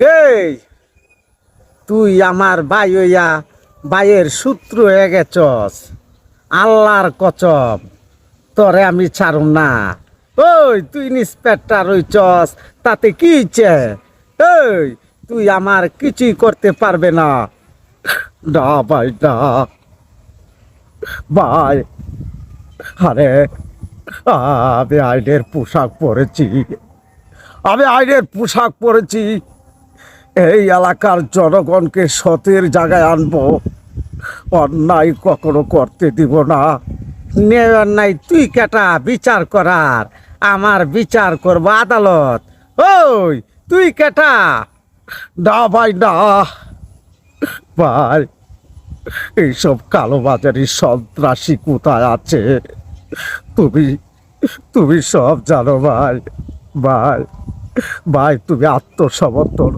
এই তুই আমার ভাই হইয়া ভাইয়ের সূত্র হয়ে গেছস। আল্লাহর কসম তোরে আমি ছাড়ুম না। ওই তুই ইন্সপেক্টর হইছস, তাতে কি ইচ্ছে? এই তুই আমার কিছুই করতে পারবে না। না ভাই না ভাই। আরে আমি আইনের পোশাক পরেছি, আমি আইনের পোশাক পরেছি। এই এলাকার জনগণকে সতের জায়গায় আনবো। অন্যায় কখনো করতে দিব না। নে অন্যায় তুই কেটা বিচার করার? আমার বিচার করবো আদালত। ওই তুই কেটা? না ভাই না ভাই, এইসব কালোবাজারি সন্ত্রাসী কোথায় আছে? তুমি তুমি সব জানো ভাই। ভাই ভাই তুমি আত্মসমর্পণ